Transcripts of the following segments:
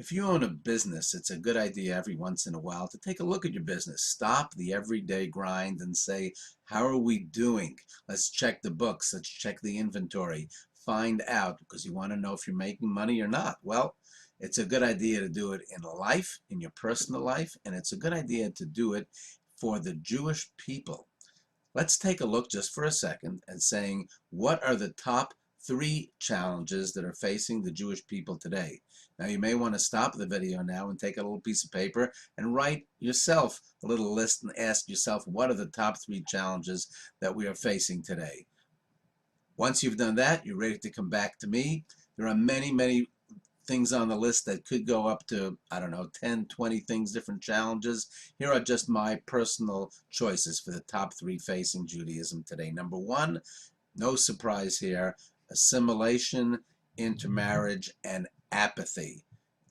If you own a business, it's a good idea every once in a while to take a look at your business. Stop the everyday grind and say, how are we doing? Let's check the books. Let's check the inventory. Find out, because you want to know if you're making money or not. Well, it's a good idea to do it in life, in your personal life, and it's a good idea to do it for the Jewish people. Let's take a look just for a second at saying, what are the top 3 challenges that are facing the Jewish people today? Now, you may want to stop the video now and take a little piece of paper and write yourself a little list and ask yourself, what are the top 3 challenges that we are facing today? Once you've done that, you're ready to come back to me. There are many, many things on the list that could go up to, I don't know, 10, 20 things, different challenges. Here are just my personal choices for the top 3 facing Judaism today. Number 1, no surprise here, assimilation, intermarriage, and apathy.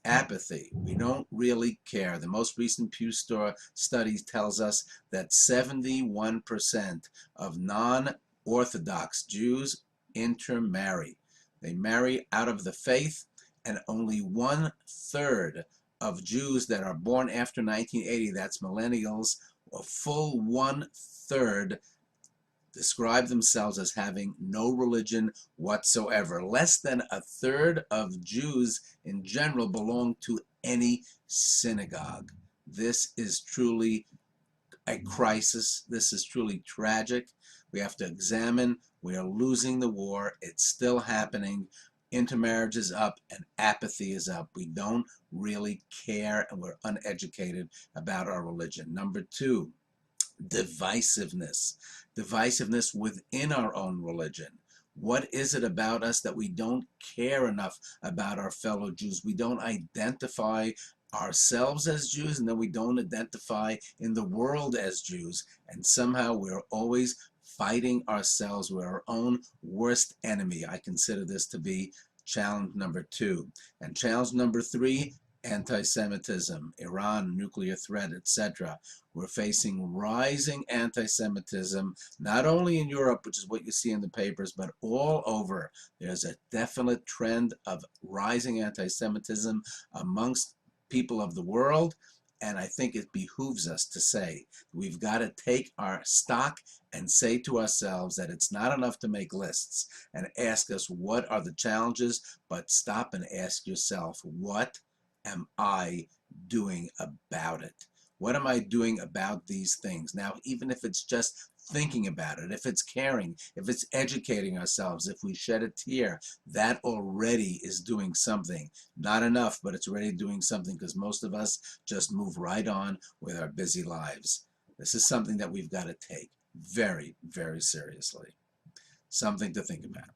Apathy. We don't really care. The most recent Pew Store study tells us that 71% of non-Orthodox Jews intermarry. They marry out of the faith, and only 1/3 of Jews that are born after 1980, that's millennials, a full 1/3 describe themselves as having no religion whatsoever. Less than 1/3 of Jews in general belong to any synagogue. This is truly a crisis. This is truly tragic. We have to examine. We are losing the war. It's still happening. Intermarriage is up and apathy is up. We don't really care, and we're uneducated about our religion. Number 2, divisiveness. Divisiveness within our own religion. What is it about us that we don't care enough about our fellow Jews? We don't identify ourselves as Jews, and then we don't identify in the world as Jews, and somehow we're always fighting ourselves. We're our own worst enemy. I consider this to be challenge number 2. And challenge number 3, anti-Semitism, Iran, nuclear threat, etc. We're facing rising anti-Semitism, not only in Europe, which is what you see in the papers, but all over. There's a definite trend of rising anti-Semitism amongst people of the world. And I think it behooves us to say we've got to take our stock and say to ourselves that it's not enough to make lists and ask us what are the challenges, but stop and ask yourself, what am I doing about it? What am I doing about these things? Now, even if it's just thinking about it, if it's caring, if it's educating ourselves, if we shed a tear, that already is doing something. Not enough, but it's already doing something, because most of us just move right on with our busy lives. This is something that we've got to take very, very seriously. Something to think about.